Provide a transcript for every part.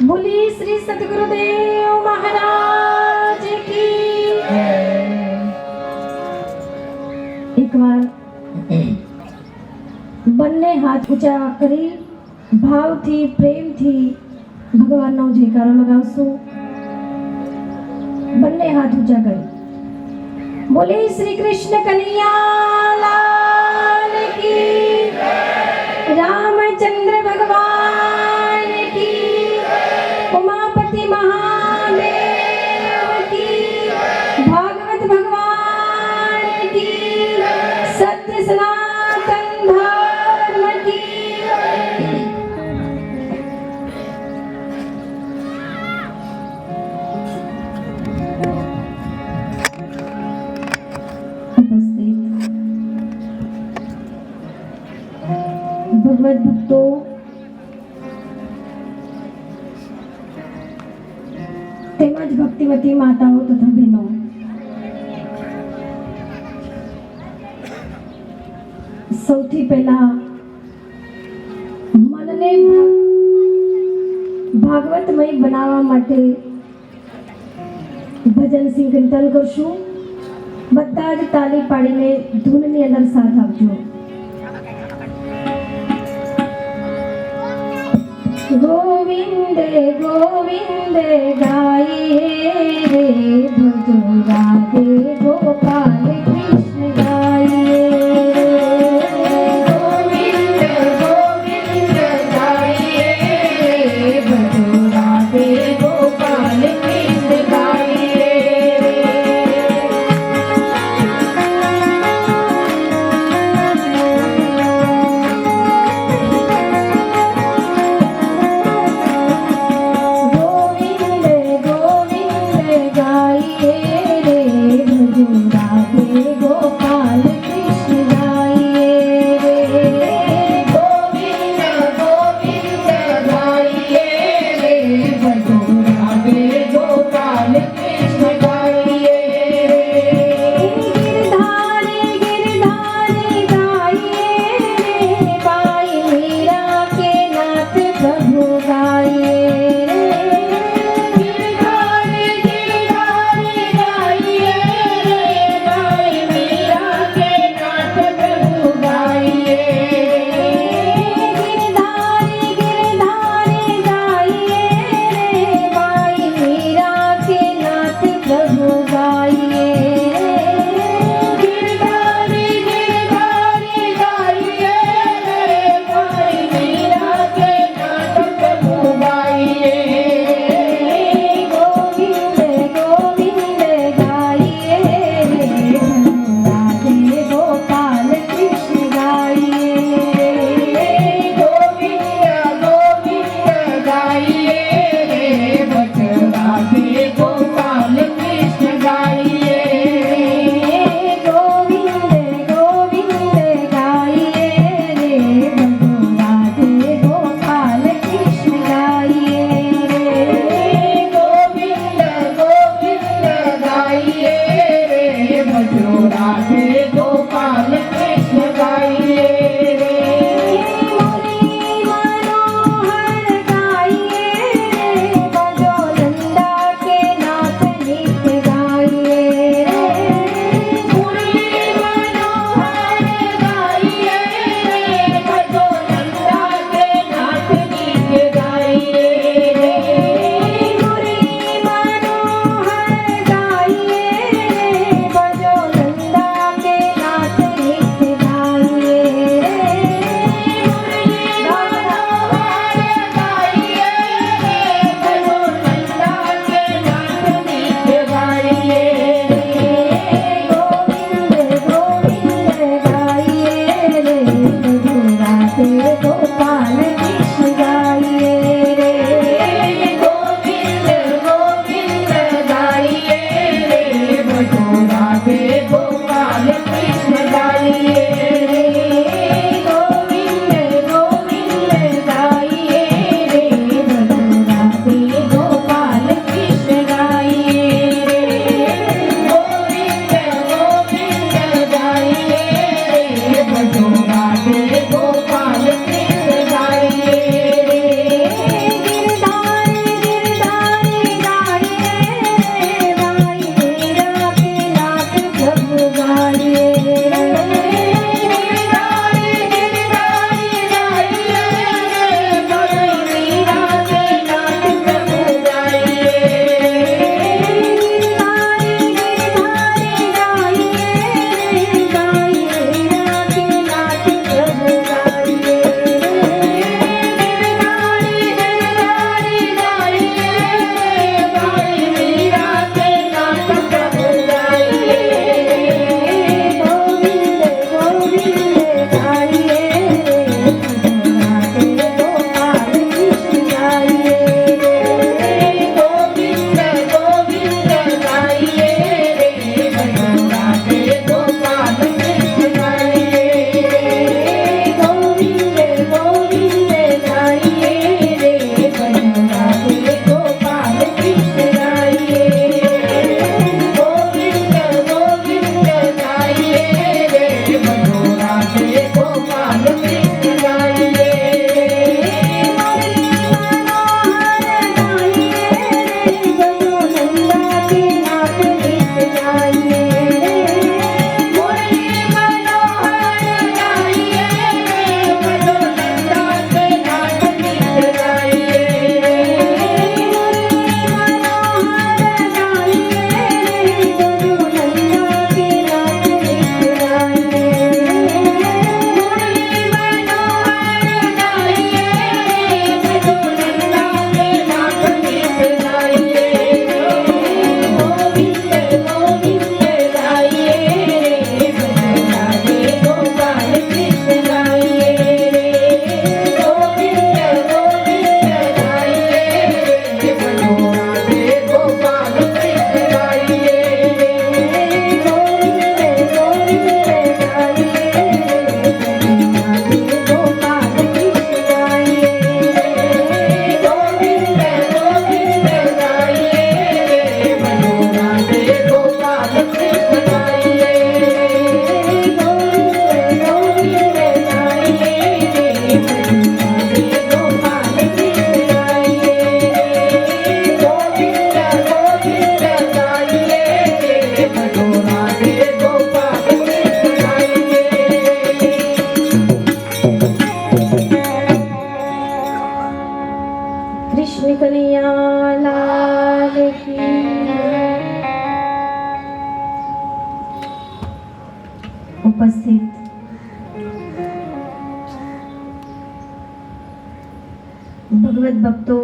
बोली श्री सतगुरुदेव महाराज की। एक बार બંને હાથ ઊંચા કરી ભાવથી પ્રેમથી ભગવાનનો જયકારો લગાવશું। બંને હાથ ઊંચા કરી બોલે શ્રી કૃષ્ણ કનૈયા લાલ की, रामचंद्र भगवान की, उमापति महादेव की, भागवत भगवान की, सत्य सनातन धर्म की। भगवत भक्तों, તેમજ ભક્તિવતી માતાઓ તથા બહેનો, સૌથી પહેલા મનને ભાગવતમય બનાવવા માટે ભજન સંકીર્તન કરશું। બધા જ તાલી પાડીને ધૂનની અંદર સાથ આપજો। गोविंद गोविंद गाइए रे, भजो राधे गोपाल कृष्ण गाइए। गोविंद गोविंद गाइए रे, भजो राधे गोपाल कृष्ण गाइए। गोपाल કૃષ્ણ કનૈયા લાલ કી. ઉપસ્થિત ભગવત ભક્તો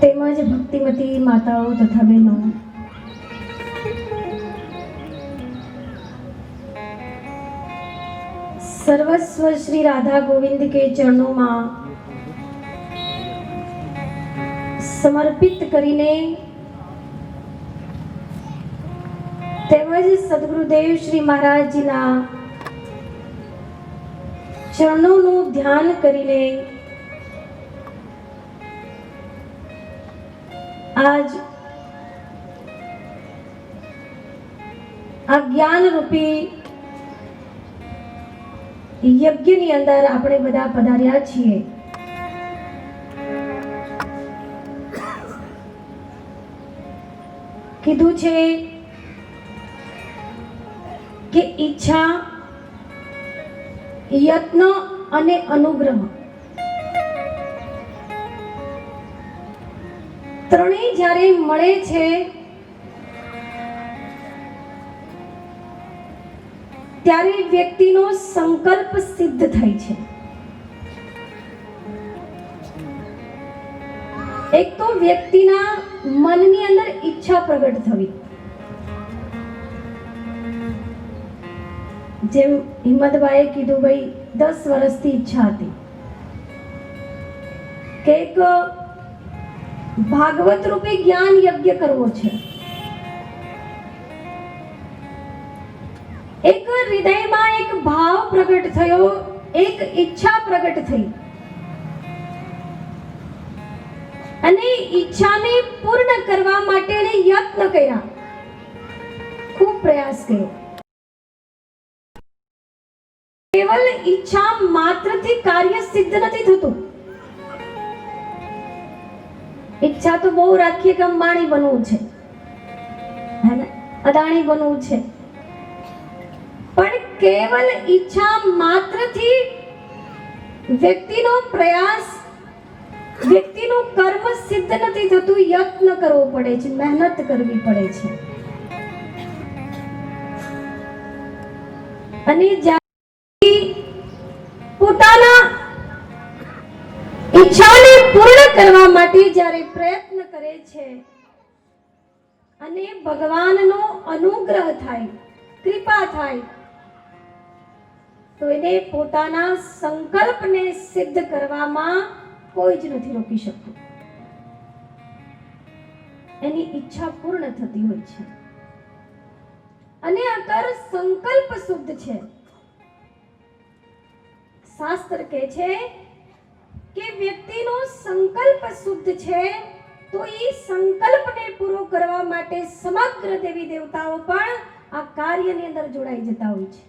તેમજ ભક્તિમતી માતાઓ તથા બહેનો, सर्वस्व श्री राधा गोविंद के चरणों में समर्पित करीने તેમજ સદગુરુદેવ શ્રી મહારાજજીના ચરણોનું ધ્યાન કરીને આજ આ જ્ઞાન રૂપી યજ્ઞની અંદર આપણે બધા પધાર્યા છીએ. કીધું છે કે ઈચ્છા, યત્ન અને અનુગ્રહ ત્રણેય જ્યારે મળે છે ત્યારે વ્યક્તિનો સંકલ્પ સિદ્ધ થાય છે. એક તો વ્યક્તિના મનની અંદર ઈચ્છા પ્રગટ થવી, જેમ હિંમતભાઈએ કીધું, ભાઈ 10 વર્ષથી ઈચ્છા હતી કે એક ભાગવત રૂપી જ્ઞાન યજ્ઞ કરવો છે. એક હૃદયમાં એક ભાવ પ્રગટ થયો, એક ઈચ્છા પ્રગટ થઈ અને ઈચ્છાને પૂર્ણ કરવા માટે યત્ન કર્યા, ખૂબ પ્રયાસ કર્યો. કેવલ ઈચ્છા માત્રથી કાર્ય સિદ્ધ નથી થતું. ઈચ્છા તો બહુ રાખીએ કે અંબાણી બનવું છે, હે ને, અદાણી બનવું છે, પણ કેવલ ઈચ્છા માત્રથી વ્યક્તિનો પ્રયાસ, વ્યક્તિનું કર્મ સિદ્ધ નથી થતું. યત્ન કરવો પડે છે, મહેનત કરવી પડે છે. અને જ્યારે પોતાના ઈચ્છાને પૂર્ણ કરવા માટે જ્યારે પ્રયત્ન કરે છે અને ભગવાનનો અનુગ્રહ થાય, કૃપા થાય, તો એને પોતાના સંકલ્પને સિદ્ધ કરવામાં કોઈ જ નથી રોકી શકતું. એની ઈચ્છા પૂર્ણ થતી હોય છે. અને અગર સંકલ્પ શુદ્ધ છે, શાસ્ત્ર કહે છે કે વ્યક્તિનો સંકલ્પ શુદ્ધ છે તો એ સંકલ્પને પૂરો કરવા માટે સમગ્ર દેવી દેવતાઓ પણ આ કાર્યની અંદર જોડાઈ જતા હોય છે.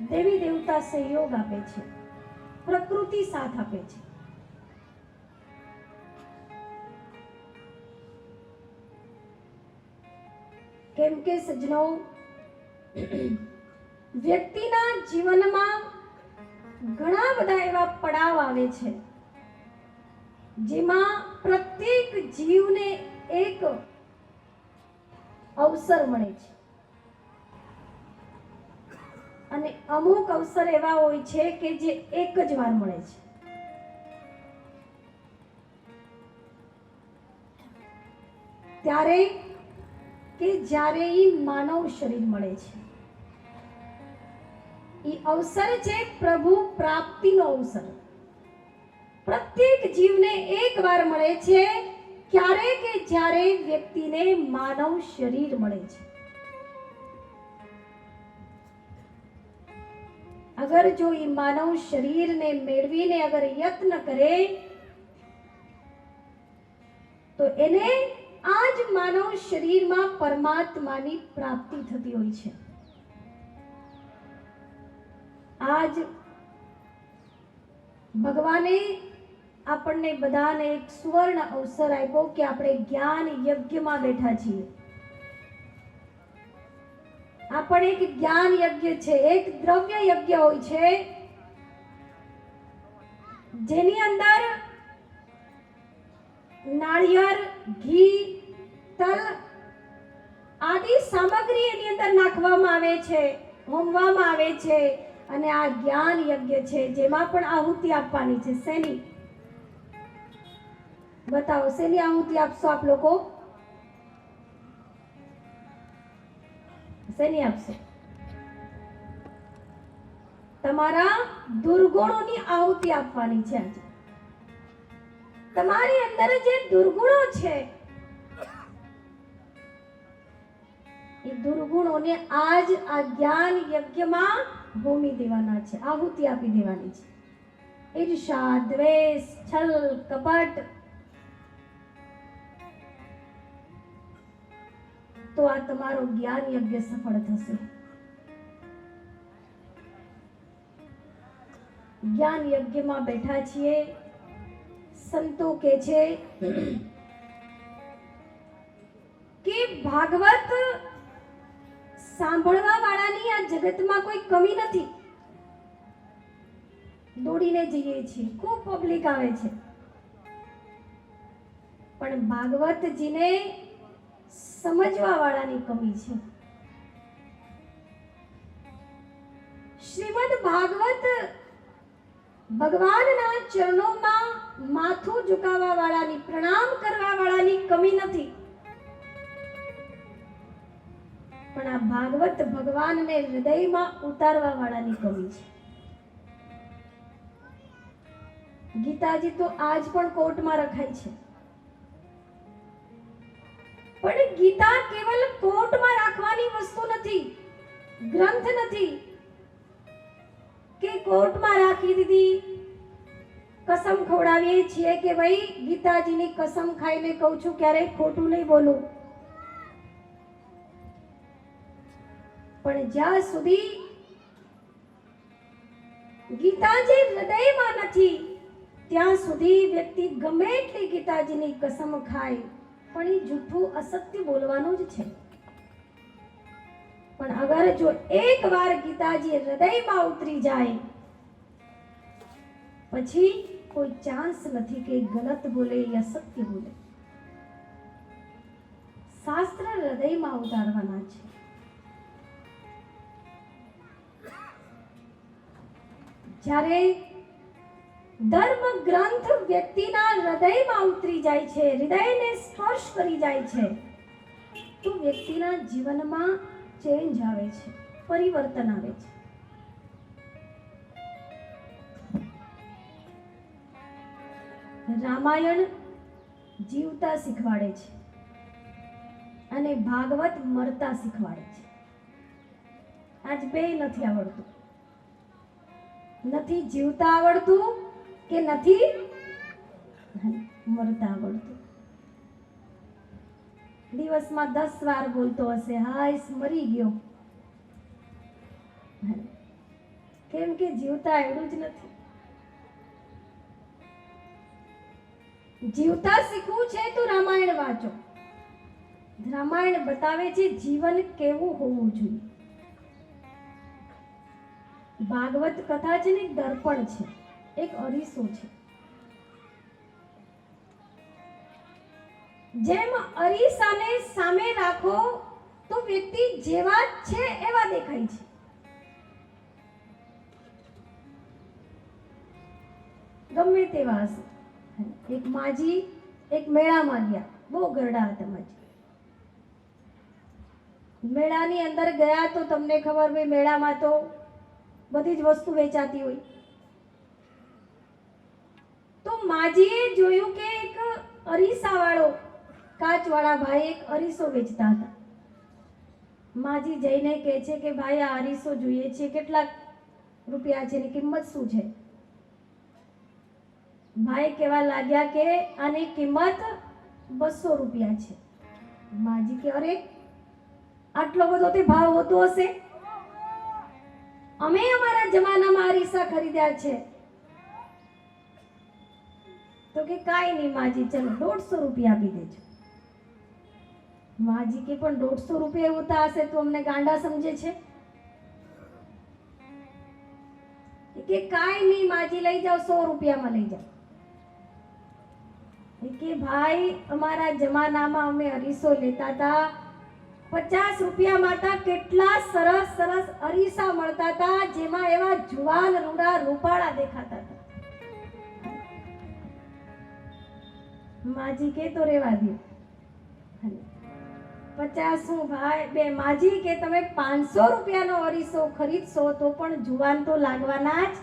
દેવી દેવતા સહયોગ આપે છે, પ્રકૃતિ સાથ આપે છે. કેમ કે સજ્જનો, વ્યક્તિના જીવનમાં ઘણા બધા એવા પડાવ આવે છે જેમાં પ્રત્યેક જીવને એક અવસર મળે છે અને અમુક અવસર એવા હોય છે કે જે એક જ વાર મળે છે. ત્યારે કે જ્યારે ઈ માનવ શરીર મળે છે, ઈ અવસર છે પ્રભુ પ્રાપ્તિનો અવસર. પ્રત્યેક જીવને એક વાર મળે છે, ક્યારે કે જ્યારે વ્યક્તિને માનવ શરીર મળે છે. અગર જો ઈ માનવ શરીરને મેળવીને અગર યત્ન કરે તો એને આજ માનવ શરીરમાં પરમાત્માની પ્રાપ્તિ થતી હોય છે. આજ ભગવાને આપણને બધાને એક સુવર્ણ અવસર આપ્યો કે આપણે જ્ઞાન યજ્ઞમાં બેઠા છીએ. આ પણ એક જ્ઞાન યજ્ઞ છે, એક દ્રવ્ય યજ્ઞ હોય છે જેની અંદર નાળિયેર, ઘી, તલ આદિ સામગ્રી એની અંદર નાખવામાં આવે છે, હોમવામાં આવે છે અને આ જ્ઞાન યજ્ઞ છે જેમાં પણ આહુતિ આપવાની છે. શેની? બતાવો, શેની આહુતિ આપશો આપ લોકો? શેની આપશો? તમારા દુર્ગુણોની આહુતિ આપવાની છે. આજે તમારી અંદર જે દુર્ગુણો છે એ દુર્ગુણોને આજ આ જ્ઞાન યજ્ઞમાં હોમી દેવાના છે, આહુતિ આપી દેવાની છે. ઈર્ષા, દ્વેષ, છલ, કપટ, તો આ તમારો જ્ઞાન યજ્ઞ સફળ થશે. જ્ઞાન યજ્ઞમાં બેઠા છીએ, સંતો કે છે કે ભાગવત સાંભળવા વાળાની આ જગતમાં કોઈ કમી નથી. દોડીને જઈએ છીએ, ખૂબ પબ્લિક આવે છે, પણ ભાગવતજીને સમજવા વાળાની કમી છે. શ્રીમદ ભાગવત ભગવાનના ચરણોમાં માથું ઝુકાવવા વાળાની, પ્રણામ કરવા વાળાની કમી નથી, પણ આ ભાગવત ભગવાનને હૃદયમાં ઉતારવા વાળાની કમી છે. ગીતાજી તો આજ પણ કોર્ટમાં રખાય છે, પણ ગીતા કેવલ કોર્ટમાં રાખવાની વસ્તુ નથી, ગ્રંથ નથી કે કોર્ટમાં રાખી દીધી, કસમ ખવડાવીએ છીએ કે ભાઈ ગીતાજીની કસમ ખાઈને કહું છું ક્યારેય ખોટું નહીં બોલું, પણ જ્યાં સુધી ગીતાજી હૃદયમાં નથી ત્યાં સુધી વ્યક્તિ ગમે એટલી ગીતાજીની કસમ ખાય પણ એ જૂઠું અસત્ય બોલવાનું જ છે. પણ અગર જો એકવાર ગીતાજી હૃદયમાં ઉતરી જાય પછી કોઈ ચાન્સ નથી કે ગલત બોલે યા સત્ય બોલે. શાસ્ત્ર હૃદયમાં ઉતારવાના છે. જ્યારે ધર્મ ગ્રંથ વ્યક્તિના હૃદયમાં ઉતરી જાય છે, હૃદયને સ્પર્શ કરી જાય છે, તો વ્યક્તિના જીવનમાં ચેન્જ આવે છે, પરિવર્તન આવે છે. રામાયણ જીવતા શીખવાડે છે અને ભાગવત મરતા શીખવાડે છે. આજ બે નથી આવડતું, નથી જીવતા આવડતું કે નથી મરતા આવડતું. દિવસમાં 10 વાર બોલતો હશે, હાય મરી ગયો, કેમ કે જીવતા આવડું જ નથી. જીવતા શીખવું છે તો રામાયણ વાંચો. રામાયણ બતાવે છે જીવન કેવું હોવું જોઈએ. ભાગવત કથા છે ને એક દર્પણ છે, એક અરીસો છે. જેમ અરીસાને સામે રાખો તો વ્યક્તિ જેવા છે એવા દેખાય છે. ગમે તેવા હશે. એક માજી એક મેળામાં ગયા, બહુ ગરડા હતા માજી. મેળાની અંદર ગયા તો તમને ખબર હોય મેળામાં તો બધી જ વસ્તુ વેચાતી હોય. તો માજીએ જોયું કે એક અરીસા વાળો કાચવાળા ભાઈ એક અરીસો વેચતા હતા. માજી જઈને કહે છે કે ભાઈ આ અરીસો જોઈએ છે, કેટલા રૂપિયા છે, એની કિંમત શું છે? ભાઈ કહેવા લાગ્યા કે આની કિંમત 200 રૂપિયા છે. માજી કે અરે આટલો બધો તે ભાવ હોતો હશે, અમે અમારા જમાનામાં અરીસા ખરીદ્યા છે. તો કે કાંઈ નહીં માજી, ચલો 150 રૂપિયા આપી દેજો. માજી કે પણ 150 રૂપિયા હોતા હશે તો અમને ગાંડા સમજે છે. કે કાંઈ નહીં માજી લઈ જાઓ, 100 રૂપિયામાં લઈ જાઓ. કે ભાઈ અમારા જમાનામાં અમે અરીસો લેતા હતા, 50 રૂપિયામાં હતા. કેટલા સરસ સરસ અરીસા મળતા હતા જેમાં એવા જુવાન રૂડા રૂપાળા દેખાતા હતા. માજી કે તો રેવા દો, 50 શું ભાઈ બે માજી કે તમે 500 રૂપિયાનો અરીસો ખરીદશો તો પણ જુવાન તો લાગવાના જ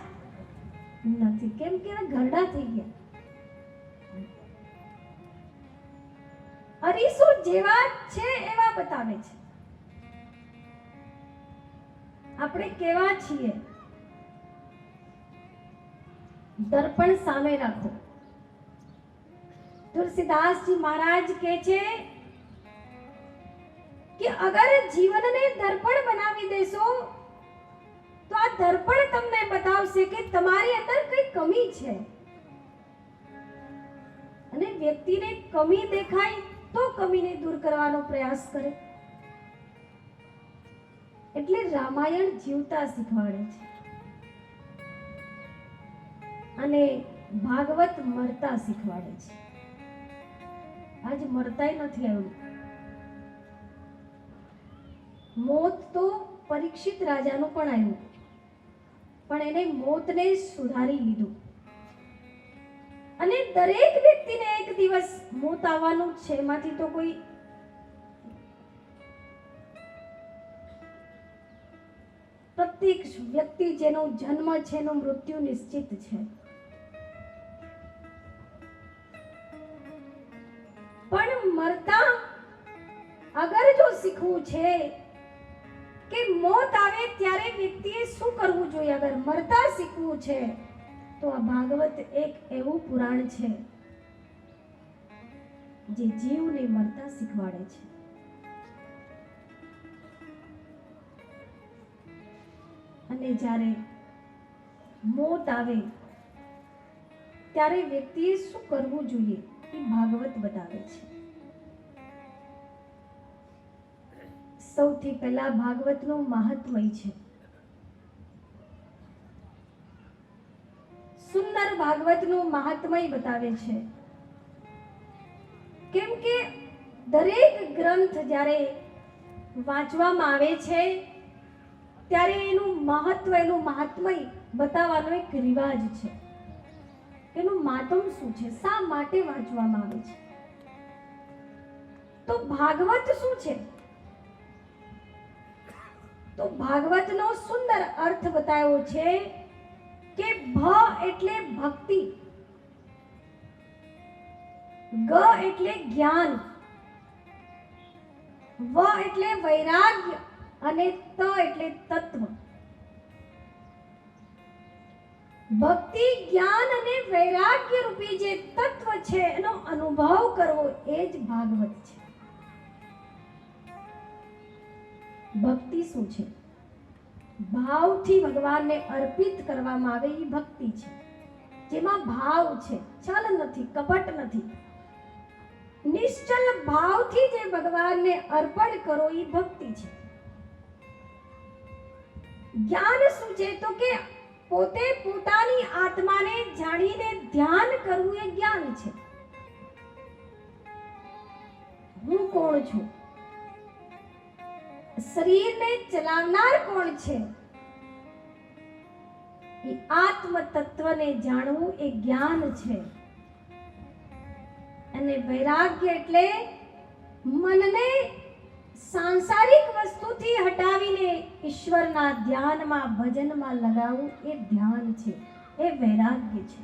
નથી. કેમ કે ઘરડા થઈ ગયા. અરીસો જેવા છે એવા બતાવે છે. આપણે કેવા છીએ દર્પણ સામે રાખો. तुलसीदास जी महाराज કહે છે કે અગર જીવનને દર્પણ બનાવી દેશો તો આ દર્પણ તમને બતાવશે કે તમારી અંદર કઈ કમી છે. અને વ્યક્તિને કમી દેખાય તો કમીને દૂર કરવાનો પ્રયાસ કરે. એટલે રામાયણ જીવતા શીખવાડે છે અને ભાગવત મરતા શીખવાડે છે. આજ મરતાય નથી આવ્યું. મોત તો પરીક્ષિત રાજાનું પણ આવ્યું, પણ એને મોતને સુધારી લીધું. અને દરેક વ્યક્તિને એક દિવસ મોત આવવાનું છે. એમાંથી તો કોઈ પ્રત્યેક વ્યક્તિ જેનો જન્મ છે એનું મૃત્યુ નિશ્ચિત છે. પણ મરતા અગર જો શીખવું છે કે મોત આવે ત્યારે વ્યક્તિએ શું કરવું જોઈએ, અગર મરતા શીખવું છે તો આ ભાગવત એક એવું પુરાણ છે જે જીવને મરતા શીખવાડે છે. અને જ્યારે મોત આવે ત્યારે વ્યક્તિએ શું કરવું જોઈએ એ ભાગવત બતાવે છે. સૌથી પહેલા ભાગવતનું મહાત્મય છે. સુંદર ભાગવતનું મહાત્મય બતાવે છે. કેમ કે દરેક ગ્રંથ જ્યારે વાંચવામાં આવે છે ત્યારે એનું મહત્વ, એનું મહાત્મય બતાવવાનો એક રિવાજ છે. એનું માતમ શું છે, શા માટે વાંચવામાં આવે છે. તો ભાગવત શું છે? તો ભાગવતનો સુંદર અર્થ બતાવ્યો છે કે ભ એટલે ભક્તિ, ગ એટલે જ્ઞાન, વ એટલે વૈરાગ્ય અને ત એટલે તત્વ. ભક્તિ, જ્ઞાન અને વૈરાગ્ય રૂપી જે તત્વ છે એનો અનુભવ કરવો એ જ ભાગવત છે. ભક્તિ શું છે? ભાવથી ભગવાનને અર્પિત કરવામાં આવે એ ભક્તિ છે. જેમાં ભાવ છે, છલ નથી, કપટ નથી. નિશ્ચલ ભાવથી જે ભગવાનને અર્પણ કરો એ ભક્તિ છે. જ્ઞાન શું છે? તો કે પોતે પોતાની આત્માને જાણીને ધ્યાન કરવું એ જ્ઞાન છે. હું કોણ છું? શરીરને ચલાવનાર કોણ છે? એ આત્મ તત્વને જાણવું એ જ્ઞાન છે. અને વૈરાગ્ય એટલે મનને સાંસારિક વસ્તુથી હટાવીને ઈશ્વરના ધ્યાનમાં, ભજનમાં લગાવવું એ ધ્યાન છે, એ વૈરાગ્ય છે.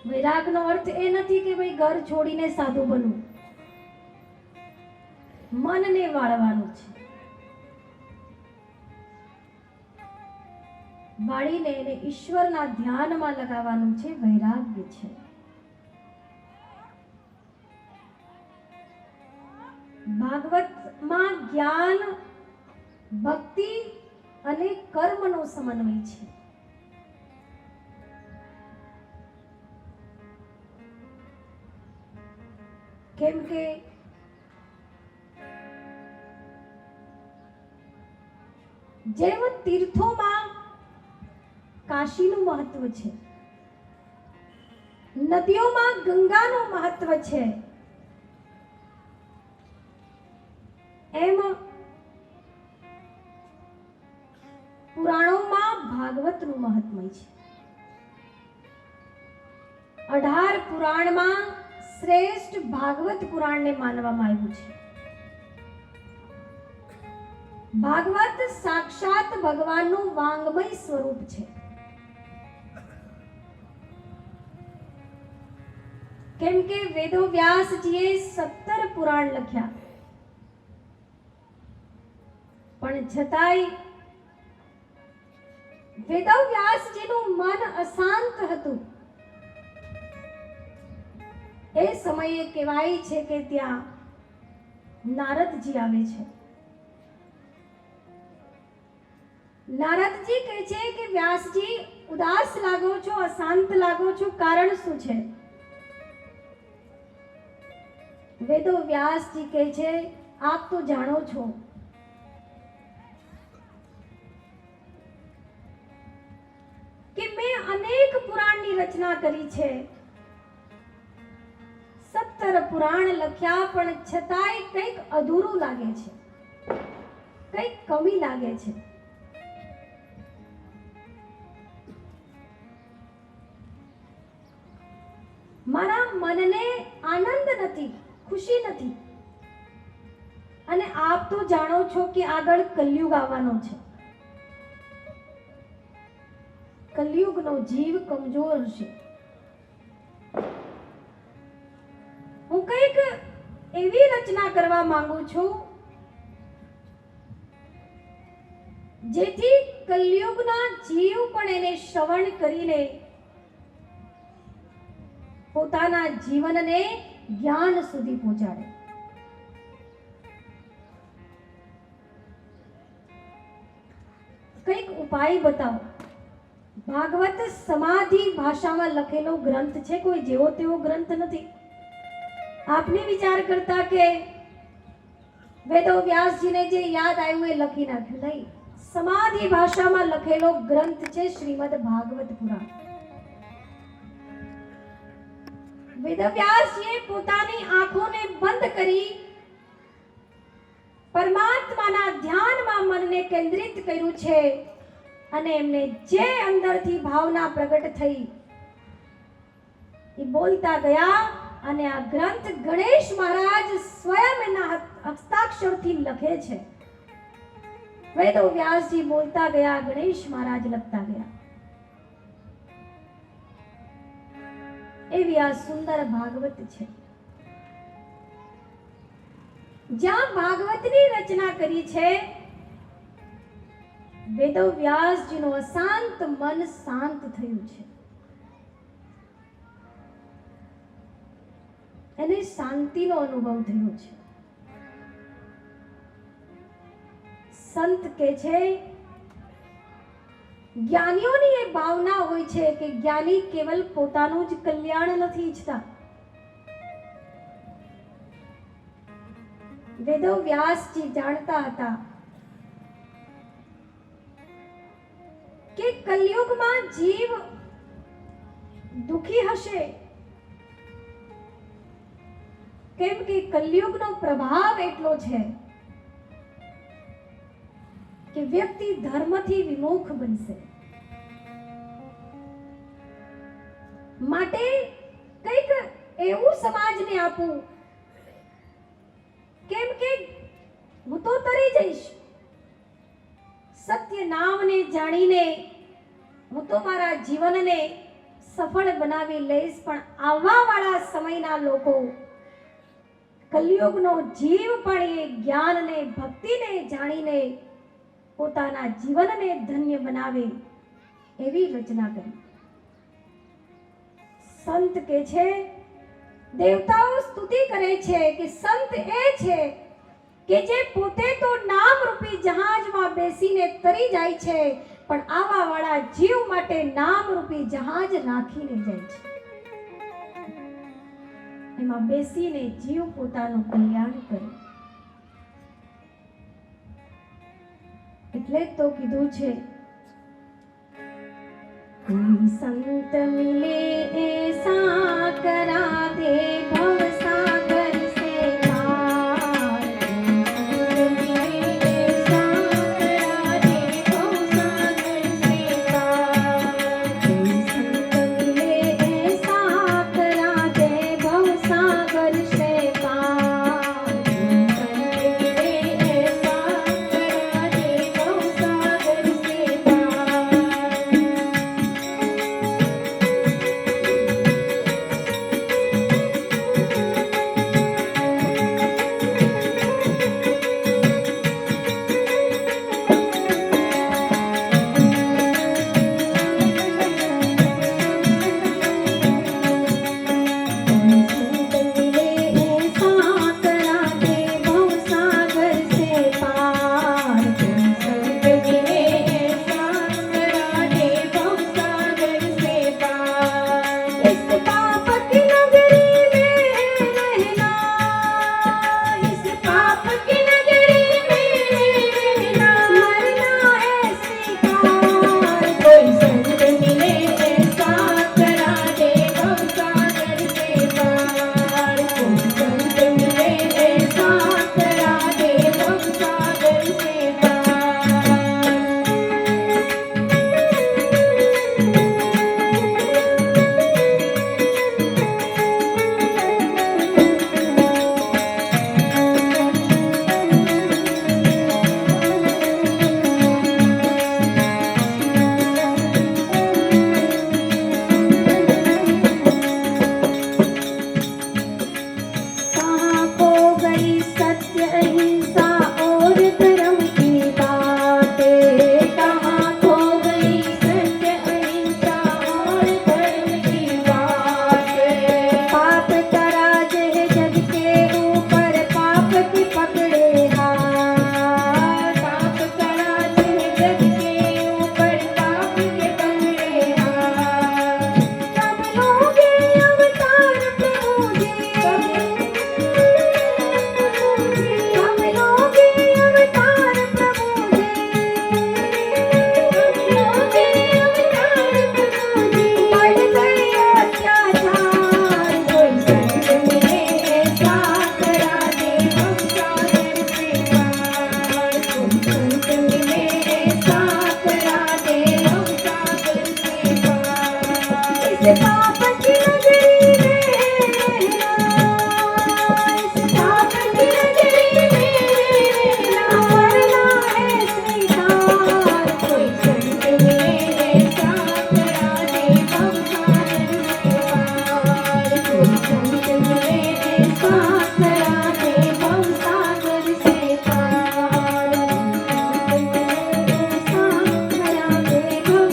વૈરાગનો અર્થ એ નથી કે ભાઈ ઘર છોડીને સાધુ બનવું. મનને વાળવાનું છે. વાળીને એને ઈશ્વરના ધ્યાનમાં લગાવવાનું છે, વૈરાગ્ય છે. ભાગવતમાં જ્ઞાન, ભક્તિ અને કર્મનો સમન્વય છે. કેમ કે જેમ તીર્થોમાં કાશીનું મહત્વ છે, નદીઓમાં ગંગાનું મહત્વ છે, એમ પુરાણોમાં ભાગવતનું મહત્વ છે. 18 પુરાણમાં શ્રેષ્ઠ ભાગવત પુરાણને માનવામાં આવ્યું છે. ભાગવત સાક્ષાત ભગવાનનું વાંગમય સ્વરૂપ છે. કેમ કે વેદો વ્યાસજીએ 17 પુરાણ લખ્યા, પણ છતાંય વેદો વ્યાસજીનું મન અશાંત હતું. એ સમયે કહેવાય છે કે ત્યાં નારદજી આવે છે. નારદજી કહે છે કે વ્યાસજી, ઉદાસ લાગો છો, અશાંત લાગો છો, કારણ શું છે? વેદો વ્યાસજી કહે છે, આપ તો જાણો છો કે મેં અનેક પુરાણની રચના કરી છે, 17 પુરાણ લખ્યા, પણ છતાંય કંઈક અધૂરું લાગે છે, કંઈક કમી લાગે છે. મારા મનને આનંદ નથી, ખુશી નથી. અને આપ તો જાણો છો કે આગળ કલયુગ આવવાનો છે. કલયુગનો જીવ કમજોર છે. હું કંઈક એવી રચના કરવા માંગુ છું જેથી કલયુગના જીવ પણ એને શ્રવણ કરીને પોતાના જીવનને જ્ઞાન સુધી પહોંચાડે. કંઈક ઉપાય બતાવો. ભાગવત સમાધિ ભાષામાં લખેલો ગ્રંથ છે, કોઈ જેવો તેવો ગ્રંથ નથી. આપને વિચાર કરતા કે વેદો વ્યાસજીને જે યાદ આવ્યું એ લખી નાખ્યું, નહીં. સમાધિ ભાષામાં લખેલો ગ્રંથ છે શ્રીમદ ભાગવત પુરાણ. વેદવ્યાસજીએ પોતાની આંખોને બંધ કરી પરમાત્માના ધ્યાનમાં મનને કેન્દ્રિત કર્યું છે અને એમને જે અંદરથી ભાવના પ્રગટ થઈ એ બોલતા ગયા. અને આ ગ્રંથ ગણેશ મહારાજ સ્વયં એના હસ્તાક્ષરથી લખે છે. વેદો વ્યાસજી બોલતા ગયા, ગણેશ મહારાજ લખતા ગયા. એવી આ સુંદર ભાગવત છે, જ્યાં ભાગવતની રચના કરી છે. વેદો વ્યાસજીનું અશાંત મન શાંત થયું છે. એને શાંતિનો અનુભવ થયો છે. સંત કે છે, જ્ઞાનીઓની એ ભાવના હોય છે કે જ્ઞાની કેવલ પોતાનું જ કલ્યાણ નથી ઈચ્છતા. વેદો વ્યાસજી જાણતા હતા કે કલયુગમાં જીવ દુખી હશે, કેમ કે કલયુગનો પ્રભાવ એટલો છે કે વ્યક્તિ ધર્મથી વિમુખ બનશે. માટે કંઈક એવું સમાજને આપવું, કેમ કે હું તો તરી જઈશ. સત્ય નામને જાણીને હું તો મારા જીવનને સફળ બનાવી લઈશ, પણ આવવા વાળા સમયના લોકો, કલયુગનો જીવ પણ એ જ્ઞાનને, ભક્તિને જાણીને પોતાના જીવનને ધન્ય બનાવે એવી રચના કરી. સંત કે છે, દેવતાઓ સ્તુતિ કરે છે કે સંત એ છે કે જે પોતે તો નામ રૂપી જહાજમાં બેસીને તરી જાય છે, પણ આવા વાળા જીવ માટે નામ રૂપી જહાજ રાખીને જાય છે. એમાં બેસીને જીવ પોતાનું કલ્યાણ કરે. એટલે જ તો કીધું છે, कोई संत मिले ऐसा करा दे भव सागर से पार। कोई संत मिले ऐसा करा दे भव सागर से पार। कोई संत मिले ऐसा करा दे भव सागर से पार। कोई संत मिले ऐसा करा दे भव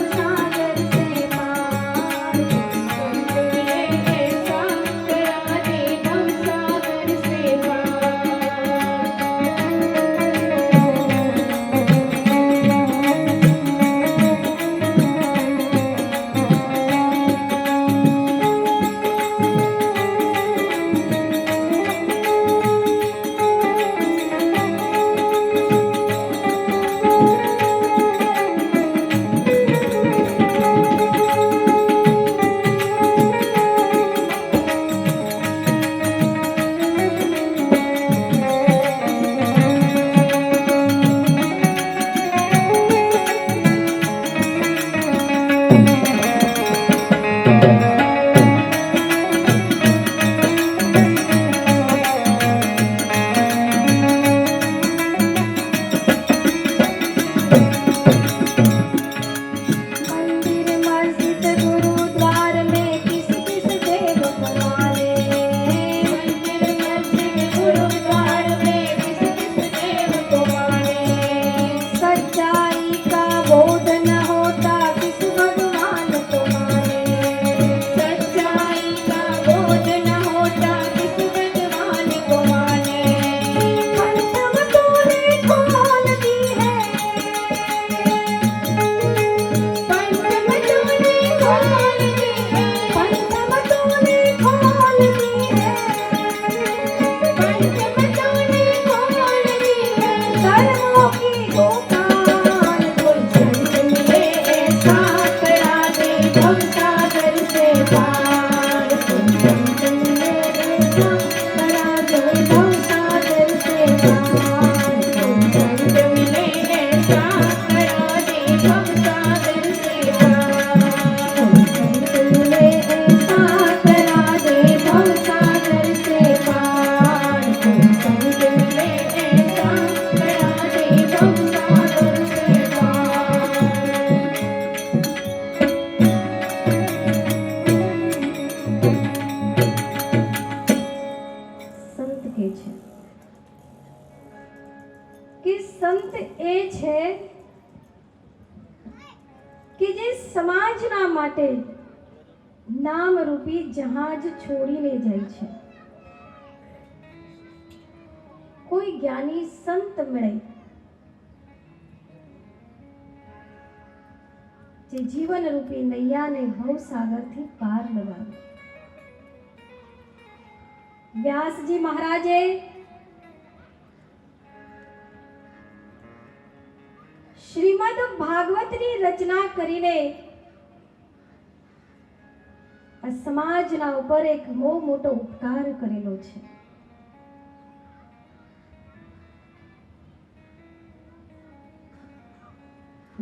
सागर से पार। કે જે સમાજના માટે નામરૂપી જહાજ છોડીને જાય છે. કોઈ જ્ઞાની સંત મળે જે જીવનરૂપી નૈયાને ભવસાગરથી પાર લગાવે. વ્યાસજી મહારાજે શ્રીમદ ભાગવતની રચના કરીને આ સમાજના ઉપર એક બહુ મોટો ઉપકાર કરેલો છે.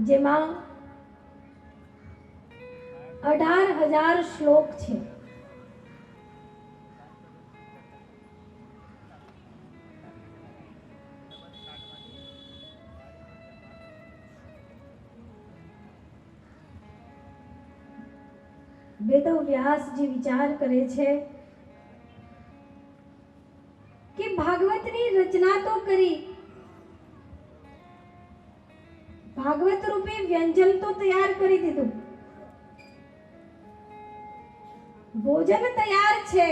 જેમાં 18,000 શ્લોક છે. વેદો વ્યાસજી વિચાર કરે છે કે ભાગવતની રચના તો કરી, ભાગવત રૂપી વ્યંજન તો તૈયાર કરી દીધું, ભોજન તૈયાર છે,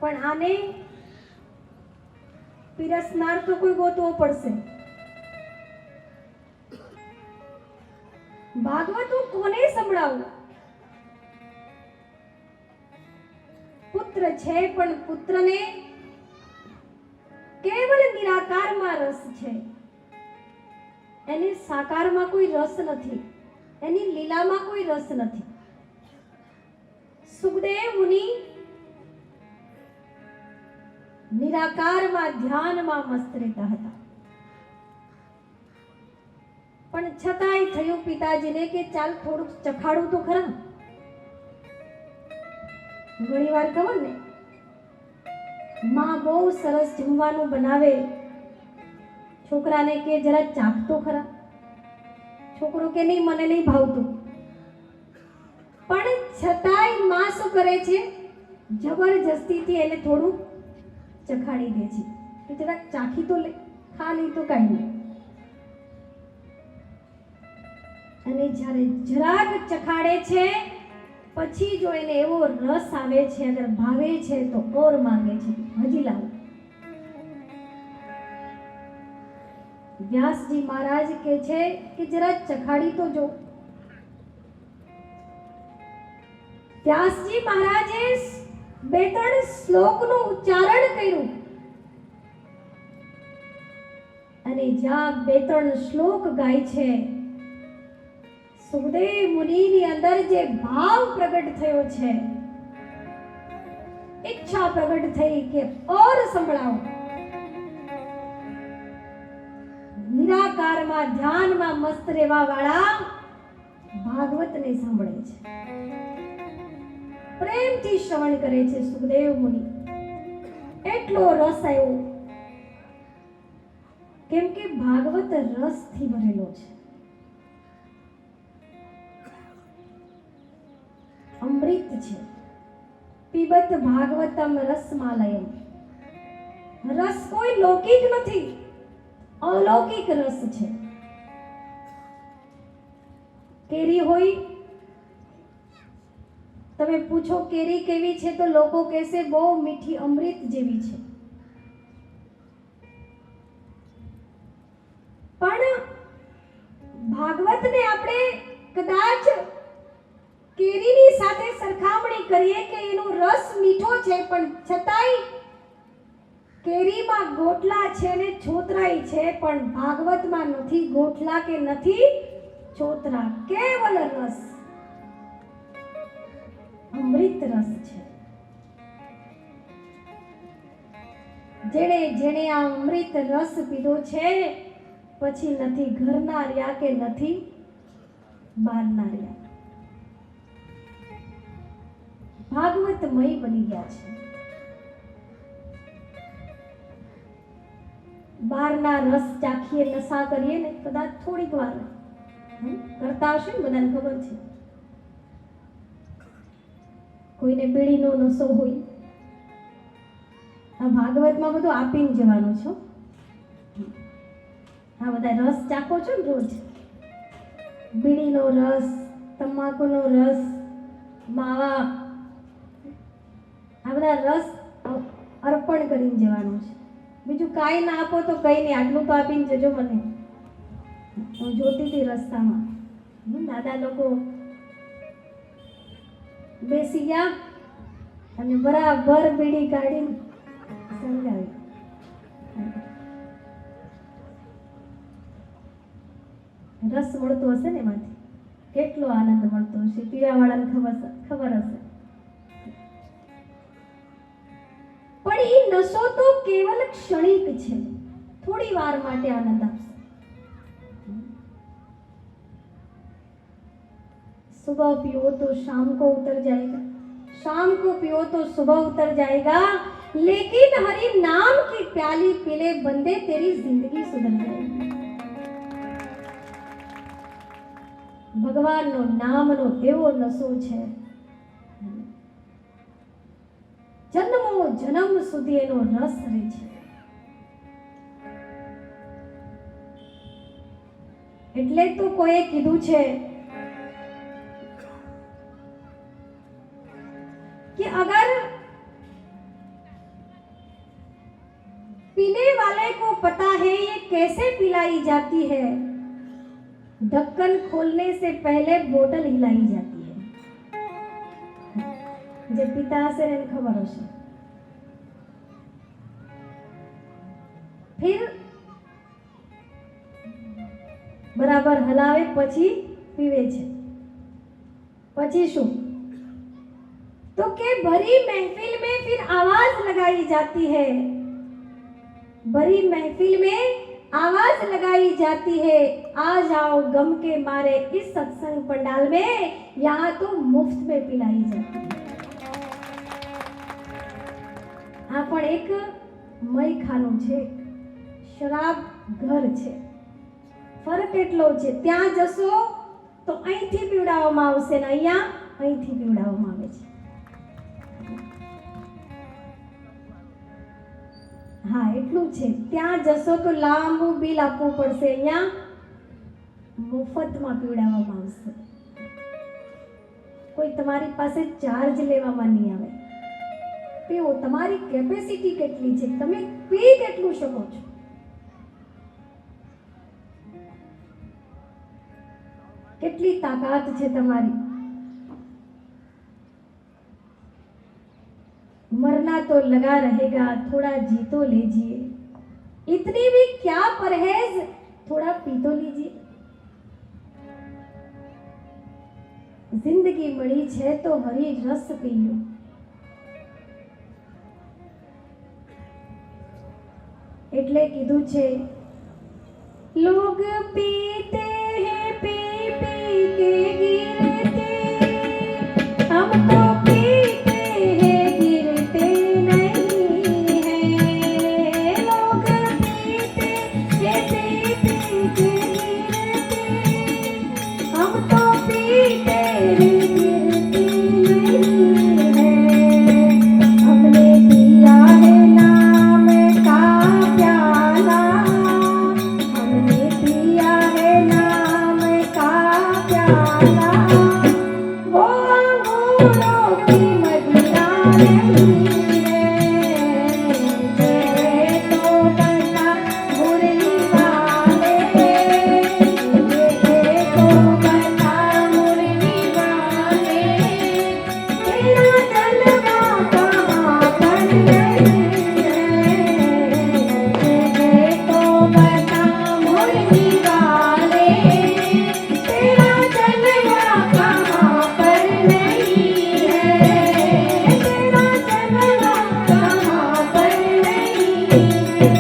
પણ આને પીરસનાર તો કોઈ ગોતવો પડશે. ભાગવત હું કોને સંભળાવું? પુત્ર છે, પણ પુત્રને કેવલ નિરાકારમાં રસ છે, એને સાકારમાં કોઈ રસ નથી, એની લીલામાં કોઈ રસ નથી. સુખદેવ મુનિ નિરાકારમાં ધ્યાનમાં મસ્ત રહેતા હતા, પણ છતાંય થયું પિતાજીને કે ચાલ થોડુંક ચખાડું તો ખરા. ઘણી વાર ખબર ને, માં બહુ સરસ જમવાનું બનાવે, છોકરાને કે જરા ચાખતો ખરા. છોકરો કે નહીં, મને નહીં ભાવતું. પણ છતાંય માં શું કરે છે? જબરજસ્તીથી એને થોડું ચખાડી દે છે કે જરાક ચાખી તો લે, ખા નહીં તો કાંઈ નહીં. અને જ્યારે જરાક ચખાડે છે પછી જો એને એવો રસ આવે છે, અગર ભાવે છે તો ઓર માંગે છે, હજી લાવો. વ્યાસજી મહારાજ કહે છે કે જરા ચખાડી તો જો. વ્યાસજી મહારાજે 2-3 શ્લોકનું ઉચ્ચારણ કર્યું અને જ્યાં 2-3 શ્લોક ગાય છે, સુખદેવ મુનિની અંદર જે ભાવ પ્રગટ થયો છે, ઈચ્છા પ્રગટ થઈ કે ઓર સંભળાવો. નિરાકારમાં ધ્યાનમાં મસ્ત રહેવા વાળા ભાગવતને સાંભળે છે, પ્રેમથી શ્રવણ કરે છે. સુખદેવ મુનિ એટલો રસ આવ્યો, કેમ કે ભાગવત રસથી ભરેલો છે. અમૃત છે. પીબત ભાગવતમ રસમાલયમ. રસ કોઈ લૌકિક નથી, અલૌકિક રસ છે. કેરી હોય, તમે પૂછો કેરી કેવી છે તો લોકો કહેશે બહુ મીઠી, અમૃત જેવી છે. પણ ભાગવતને આપણે કદાચ કેરીની સાથે સરખામણી કરીએ કે એનો રસ મીઠો છે, પણ છતાંય કેરીમાં ગોટલા છે ને છોતરાઈ છે, પણ ભાગવતમાં નથી ગોટલા કે નથી છોતરા, કેવલ રસ, અમૃત રસ છે. જેણે આ અમૃત રસ પીધો છે પછી નથી ઘરના રહ્યા કે નથી બહારના રહ્યા, ભાગવતમય બની ગયા છે. બહારના રસ ચાખીએ, નશા કરીએ ને કદાચ થોડીક વાર કરતા હશે ને, બધાને ખબર છે. કોઈને બીડીનો નશો હોય, આ ભાગવતમાં બધું આપીને જવાનું છો. આ બધા રસ ચાખો છો ને રોજ, બીડીનો રસ, તમાકુનો રસ, માવા, આ બધા રસ અર્પણ કરીને જવાનું છે. બીજું કાંઈ ના આપો તો કંઈ નહીં, આટલું તો આપીને જજો મને. હું જોતી હતી રસ્તામાં, દાદા લોકો બેસી ગયા અને બરાબર બીડી કાઢીને સળગાવી. રસ મળતો હશે ને એમાંથી કેટલો આનંદ મળતો હશે, પીવાવાળાને ખબર હશે. પણ એ નશો તો કેવલ ક્ષણિક છે, થોડી વાર માટે આનંદ આપશે. सुबह पियो तो शाम को उतर जाएगा, शाम को पियो तो सुबह उतर जाएगा, लेकिन हरि नाम की प्याली पीले बंदे तेरी जिंदगी सुधर जाएगी. ભગવાનનો નામનો એવો નશો છે, જન્મો જન્મ સુધી એનો રસ રહે છે. એટલે તો કોઈએ કીધું છે कि अगर पीने वाले को पता है ये कैसे पिलाई जाती है, ढक्कन खोलने से पहले बोतल हिलाई जाती है. जे पिता से ने खबर हशे. फिर बराबर हलावे પછી પીવે છે. પછી શું? तो के भरी महफिल में फिर आवाज लगाई जाती है, भरी महफिल में आवाज लगाई जाती है, आ जाओ गम के मारे इस सत्संग पंडाल में, यहाँ तो मुफ्त में पिलाई जाती है. आ पण एक मय खानु छे, शराब घर छे. फरक એટલો છે, ત્યાં જશો તો અહીંથી પીવડાવવામાં આવશે ને અહીંયા અહીંથી પીવડાવવામાં આવે છે. હા એટલું છે, ત્યાં જશો તો લાંબુ બિલ આપવું પડશે, અહીંયા મફતમાં પીવડાવવામાં આવશે. કોઈ તમારી પાસે ચાર્જ લેવામાં નહીં આવે. પીવો, તમારી કેપેસિટી કેટલી છે, તમે પી કેટલું શકો છો. કેટલી તાકાત છે તમારી. मरना तो लगा रहेगा, थोड़ा जी तो लीजिए, इतनी भी क्या परहेज, थोड़ा पी तो लीजिए. जिंदगी मળી છે તો હરી રસ પીઓ. એટલે કીધું છે, लोग पीते हैं पी पी के गिरते, हम तो पीते हैं गिरते नहीं हैं. लोग पीते हैं पी पी के गिरते, हम तो पीते हैं गिरते नहीं हैं. हमने पिया है नाम का प्याला, हमने पिया है नाम का प्याला, वो अंगूरों की मदिरा नहीं है. ये तो बता मुरली वाले, ये तो बता मुरली वाले, तेरा जलवा कहाँ पर नहीं है. ये तो बता मुरली वाले, तेरा जलवा कहाँ पर नहीं है. तेरा जलवा कहाँ पर नहीं है.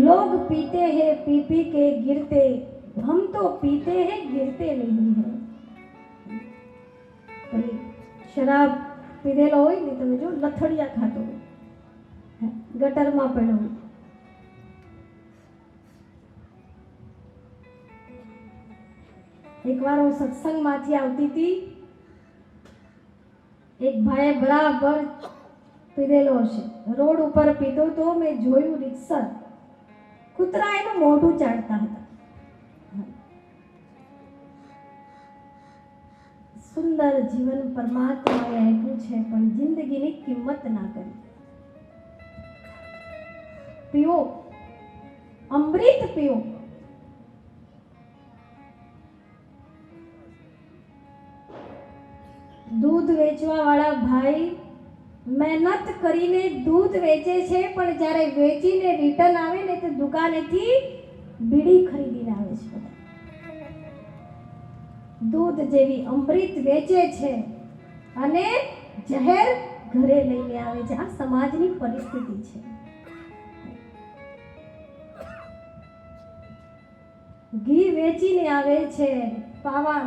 लोग पीते हैं पी पी के गिरते, हम तो पीते हैं गिरते नहीं है. अरे शराब પીધેલો હોય ને, તમે જો લથડિયા ખાતો હોય, ગટરમાં પડ્યો હોય. એકવાર હું સત્સંગમાંથી આવતી હતી, એક ભાઈએ બરાબર પીધેલો હશે, રોડ ઉપર પીધો તો મેં જોયું રીતસર કૂતરા એનું મોઢું ચાટતા હતા. સુંદર જીવન પરમાત્માએ આપ્યું છે, પણ જિંદગીની કિંમત ના કરી. પીઓ, અમૃત પીઓ. દૂધ વેચવા વાળા ભાઈ મહેનત કરીને દૂધ વેચે છે, પણ જ્યારે વેચીને રિટર્ન આવે ને તો દુકાનેથી બીડી ખરીદીને આવે છે. દૂધ જેવી અમૃત વેચે છે અને જહેર ઘરે લઈને આવે છે. આ સમાજની પરિસ્થિતિ છે. ઘી વેચીને આવે છે,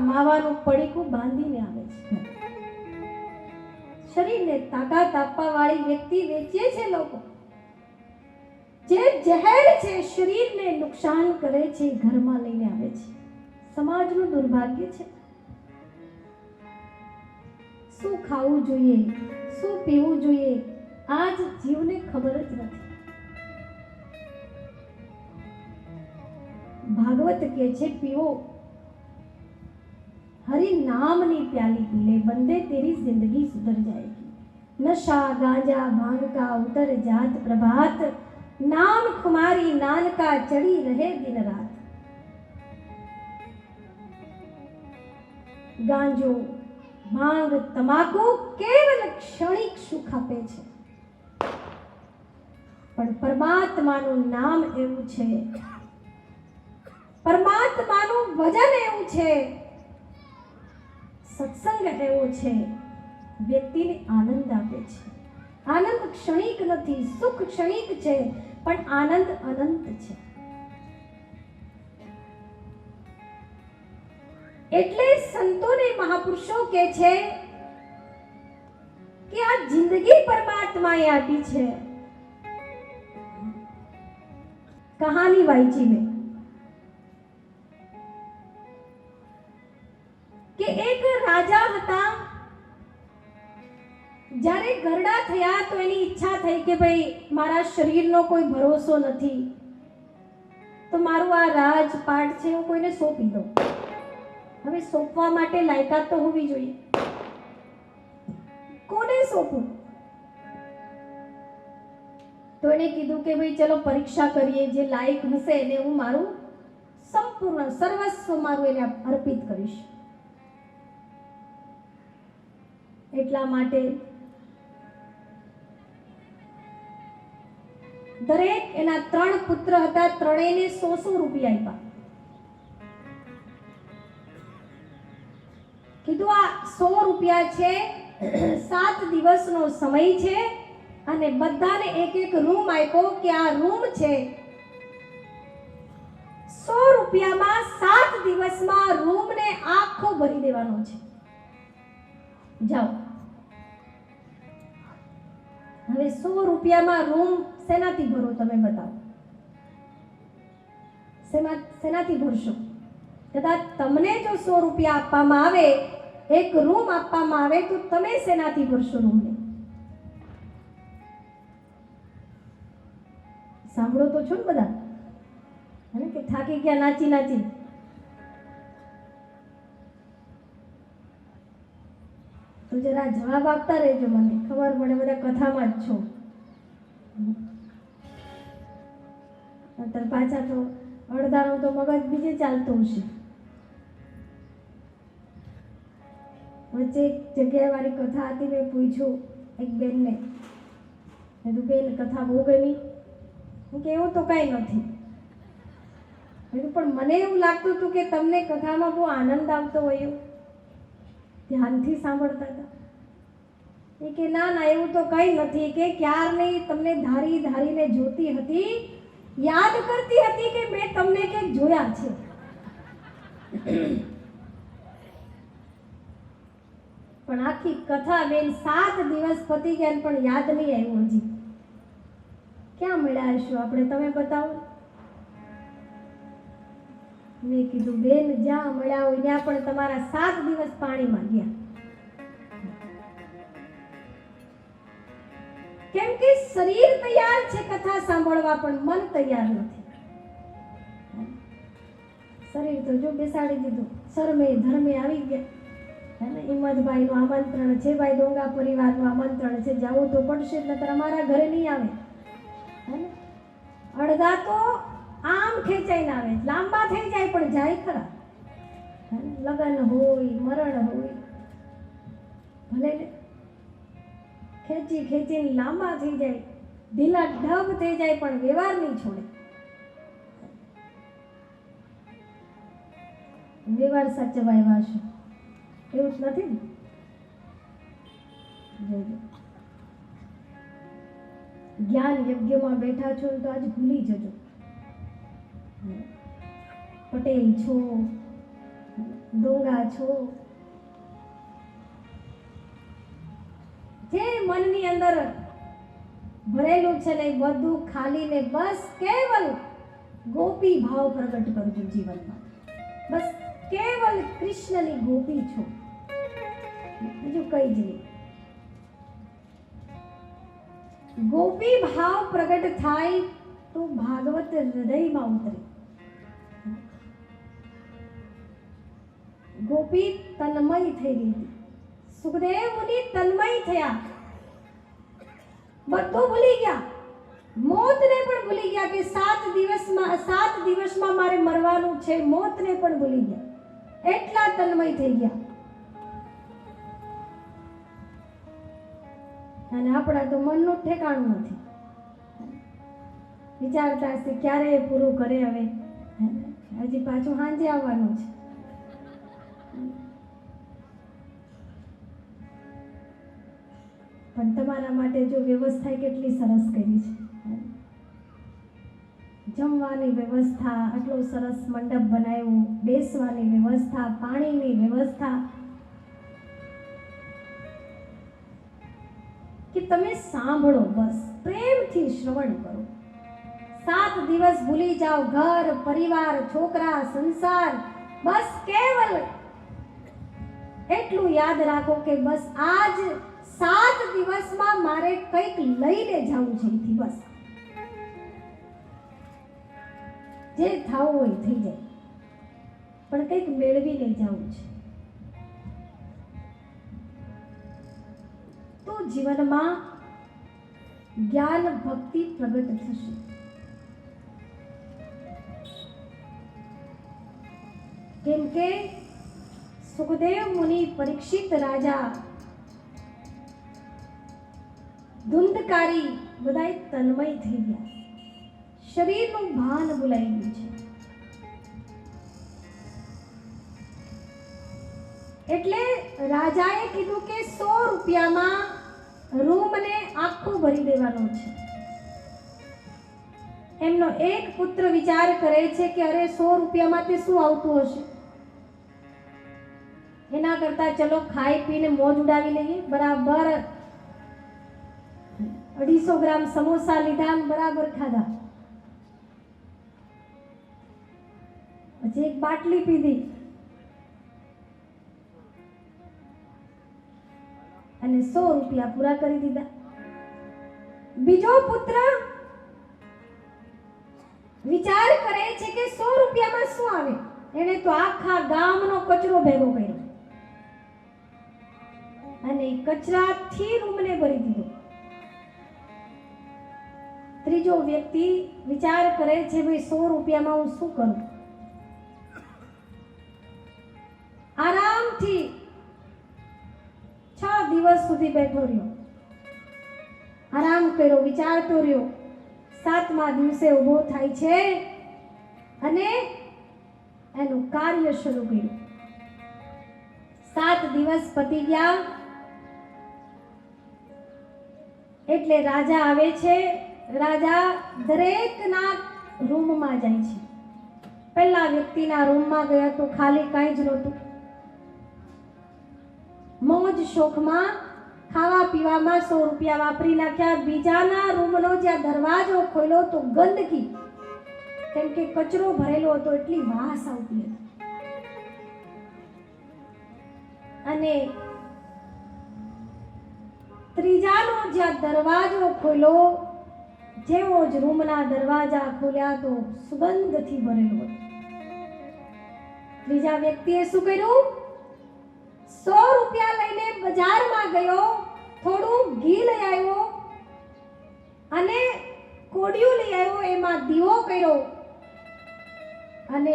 માવાનું પડીકું બાંધીને આવે છે. શરીરને તાકાત આપવા વાળી વ્યક્તિ વેચે છે લોકો. જે જહેર છે, શરીરને નુકસાન કરે છે, ઘરમાં લઈને આવે છે. સમાજનું દુર્ભાગ્ય છે. શું ખાવું જોઈએ, શું પીવું જોઈએ, આજ જીવને ખબર જ નથી. ભાગવત કહે છે, પીવો हरि नाम नी प्याली पी ले, बंदे तेरी जिंदगी सुधर जाएगी. नशा गांजा भांग का उतर जात प्रभात, नाम खुमारी नानका चढ़ी रहे दिन रात. गांजो भांग तमाकू केवल क्षणिक सुख આપે છે, પણ પરમાત્માનું નામ એવું છે, પરમાત્માનું વચન એવું છે, સત્સંગ એવો છે, વ્યક્તિને આનંદ આપે છે. આનંદ ક્ષણિક નથી, સુખ ક્ષણિક છે, પણ આનંદ અનંત છે. એટલે સંતોને મહાપુરુષો કહે છે કે આ જિંદગી પરમાત્માએ આપી છે. કહાની વાંચી મેં કે એક રાજા હતા. જ્યારે ગરડા થયા તો એની ઈચ્છા થઈ કે ભાઈ મારા શરીરનો કોઈ ભરોસો નથી, તો મારું આ રાજપાટ છે હું કોઈને સોંપી દઉં. હવે સોંપવા માટે લાયકાત તો હોવી જોઈએ. કોને સોંપું? તો એને કીધું કે ભાઈ ચલો પરીક્ષા કરીએ, જે લાયક હશે એને હું મારું સંપૂર્ણ સર્વસ્વ મારું એને અર્પિત કરીશ. એટલા માટે દરેક એના 3 પુત્ર હતા, ત્રણેયને 100 રૂપિયા આપ્યા. કીધું આ 100 રૂપિયા છે, 7 દિવસનો સમય છે, અને બધાને એક એક રૂમ આપ્યો કે આ રૂમ છે, 100 રૂપિયામાં 7 દિવસમાં રૂમને આખો ભરી દેવાનો છે. જાઓ. હવે 100 રૂપિયામાં રૂમ શેનાથી ભરો? તમે બતાવો. શેનાથી ભરશો? કદાચ તમને જો 100 રૂપિયા આપવામાં આવે, એક રૂમ આપવામાં આવે, તો તમે શેનાથી ભરશો રૂમને? સાંભળો તો છો ને બધા, હે કે થાકી ગયા નાચી નાચી? તો જરા જવાબ આપતા રહેજો, મને ખબર પડે બધા કથામાં જ છો. અત્યારે પાછા તો અડધાનું તો મગજ બીજે ચાલતું હશે. વચ્ચે એક જગ્યાએ વાળી કથા હતી, મેં પૂછ્યું એક બેનને, મેં બેન કથા બહુ ગમી. કે એવું તો કાંઈ નથી. પણ મને એવું લાગતું હતું કે તમને કથામાં બહુ આનંદ આવતો હોય, ધ્યાનથી સાંભળતા હતા. એ કે ના ના એવું તો કંઈ નથી, કે ક્યારની તમને ધારી ધારીને જોતી હતી, યાદ કરતી હતી કે મેં તમને ક્યાંક જોયા છે. પણ આખી કથા બેન 7 દિવસ પતી ગયા પણ યાદ નહીં આવ્યું. હજી ક્યાં મળ્યા હશું આપણે? તમે બતાવો. મેં કીધું બેન જ્યાં મળ્યા હોય ત્યાં પણ તમારા 7 દિવસ પાણીમાં ગયા. કેમ કે શરીર તૈયાર છે કથા સાંભળવા, પણ મન તૈયાર નથી. શરીર તો જો બેસાડી દીધું, શરમે ધર્મે આવી ગયા. અને હિંમતભાઈનું આમંત્રણ છે, ભાઈ ડોંગા પરિવારનું આમંત્રણ છે, જવું તો પડશે, નતર અમારા ઘરે નહીં આવે. હે ને? અડધા તો આમ ખેંચાઈને આવે, લાંબા થઈ જાય પણ જાય ખરા. લગ્ન હોય, મરણ હોય, ભલે ને ખેંચી ખેંચીને લાંબા થઈ જાય, ઢીલા ઢબ થઈ જાય, પણ વ્યવહાર નહીં છોડે. વ્યવહાર સાચવા એવા છે, એવું જ નથી ને? જ્ઞાન યજ્ઞમાં બેઠા છો તો આજ ભૂલી જજો. પટેલ છો, ડોંગા છો, જે મનની અંદર ભરેલું છે ને બધું ખાલીને બસ કેવલ ગોપી ભાવ પ્રગટ કરજો જીવનમાં. બસ કેવલ કૃષ્ણની ગોપી છો, બીજું કઈ જ નહીં. ગોપી ભાવ પ્રગટ થાય તો ભાગવત હૃદયમાં ઉતરે. ગોપી તન્મય થઈ ગઈ. સુખદેવ મુનિ તન્મય થયા, બધું ભૂલી ગયા, મોતને પણ ભૂલી ગયા કે 7 દિવસમાં મારે મરવાનું છે, મોતને પણ ભૂલી ગયા, એટલા તન્મય થઈ ગયા. અને આપણા તો મનનું ઠેકાણું નથી, વિચારતા હશે ક્યારે પૂરું કરે, હવે હજી પાછું સાંજે આવવાનું છે. પણ તમારા માટે જો વ્યવસ્થા કેટલી સરસ કરી છે, જમવાની વ્યવસ્થા, આટલો સરસ મંડપ બનાવ્યો, બેસવાની વ્યવસ્થા, પાણીની વ્યવસ્થા, કે તમે સાંભળો, બસ પ્રેમથી શ્રવણ કરો. 7 દિવસ ભૂલી જાઓ ઘર પરિવાર, છોકરા, સંસાર, બસ કેવલ એટલું યાદ રાખો કે બસ આજ 7 દિવસમાં મારે કંઈક લઈને જવું છે અહીંથી. બસ જે થવું હોય થઈ જાય, પણ કંઈક મેળવીને જવું છે. તો જીવનમાં જ્ઞાન ભક્તિ પ્રગટ થશે. કેમ કે સુખદેવ મુનિ, પરીક્ષિત રાજા, ધુંધકારી બધાય તન્મય થઈ ગયા, શરીરનું ભાન ભૂલાઈ ગયું છે. એટલે રાજાએ કીધું કે 100 રૂપિયામાં રૂમને આખો ભરી દેવાનો છે. એમનો એક પુત્ર વિચાર કરે છે કે અરે 100 રૂપિયામાં તે શું આવતું હશે, એના કરતા ચલો ખાઈ પીને મોજ ઉડાવી લઈએ. બરાબર 250 ગ્રામ સમોસા લીધા, બરાબર ખાધા, પછી એક બાટલી પીધી અને 100 રૂપિયા પૂરા કરી દીધા. બીજો પુત્ર વિચાર કરે છે કે 100 રૂપિયામાં શું આવે, એને તો આખા ગામનો કચરો ભેગો કર્યો અને કચરાથી રૂમને ભરી દીધો. ત્રીજો વ્યક્તિ વિચાર કરે છે ભાઈ 100 રૂપિયામાં હું શું કરું. આરામથી 6 દિવસ સુધી બેઠો રહ્યો, આરામ કર્યો, વિચારતો રહ્યો. 7મા દિવસે ઊભો થાય છે અને એનું કાર્ય શરૂ કર્યું. 7 દિવસ પતી ગયા એટલે રાજા આવે છે. રાજા દરેકના રૂમમાં જાય છે. પહેલા વ્યક્તિના રૂમમાં ગયા તો ખાલી કાંઈ જ નહોતું. મોજ શોખમાં ખાવા પીવામાં 100 રૂપિયા વાપરી નાખ્યા. બીજાના રૂમનો જ્યાં દરવાજો ખોલ્યો તો ગંદકી, કેમ કે કચરો ભરેલો હતો, એટલી વાસ આવતી હતી. અને ત્રીજાનો જ્યાં દરવાજો ખોલ્યો, જેવો જ રૂમના દરવાજા ખોલ્યા તો સુગંધથી ભરેલો હતો. ત્રીજા વ્યક્તિએ શું કર્યું? 100 રૂપિયા લઈને બજારમાં ગયો, થોડું ઘી લઈ આવ્યો અને કોડિયું લઈ આવ્યો, એમાં દીવો કર્યો અને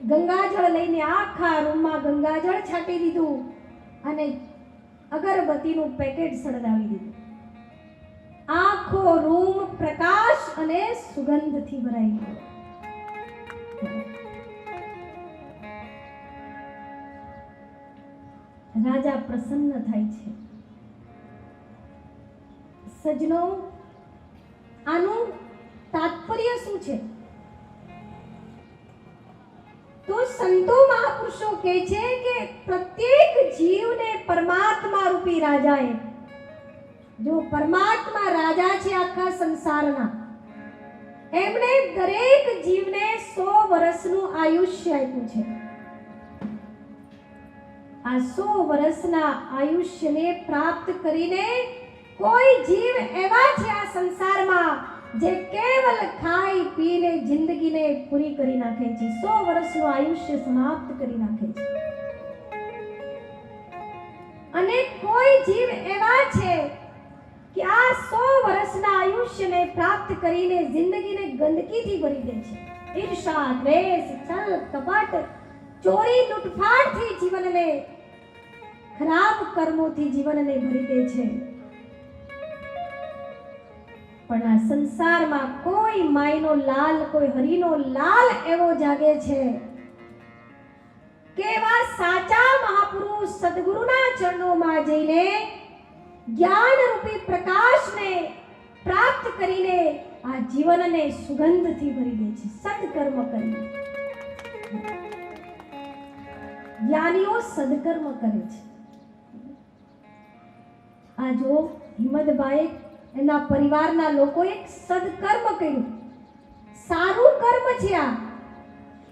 ગંગાજળ લઈને આખા રૂમમાં ગંગાજળ છાંટી દીધું અને અગરબત્તીનું પેકેટ સળગાવી દીધું. આખો રૂમ પ્રકાશ અને સુગંધથી ભરાઈ ગયો. રાજા પ્રસન્ન થાય છે. સજનો, આનું તાત્પર્ય શું છે? તો સંતો મહાપુરુષો કહે છે કે પ્રત્યેક જીવને પરમાત્મા રૂપી રાજાએ, જો પરમાત્મા રાજા છે આખા સંસારના, એમણે દરેક જીવને 100 વર્ષનું આયુષ્ય આપ્યું છે. આ 100 વર્ષના આયુષ્યને પ્રાપ્ત કરીને કોઈ જીવ એવા છે આ સંસારમાં જે કેવલ ખાઈ પીને જિંદગીને પૂરી કરી નાખે છે, 100 વર્ષનું આયુષ્ય સમાપ્ત કરી નાખે છે. અને કોઈ જીવ એવા છે કે આ 100 વર્ષના આયુષ્યને પ્રાપ્ત કરીને જિંદગીને ગંદકીથી ભરી દે છે. ઈર્ષા, દ્વેષ, છલ, કપટ, ચોરી, લૂંટફાટથી જીવનને, ખરાબ કર્મોથી જીવનને ભરી દે છે. પણ આ સંસારમાં કોઈ માયનો લાલ, કોઈ હરિનો લાલ એવો જાગે છે કે એવા સાચા મહાપુરુષ સદગુરુના ચરણોમાં જઈને જ્ઞાન રૂપી પ્રકાશને પ્રાપ્ત કરીને આ જીવનને સુગંધથી ભરી દે છે, સદકર્મ કરીને. જ્ઞાનીઓ સદકર્મ કરે છે. આ જો હિંમતભાઈ એના પરિવારના લોકોએ સદકર્મ કર્યું, સારું કર્મ છે આ,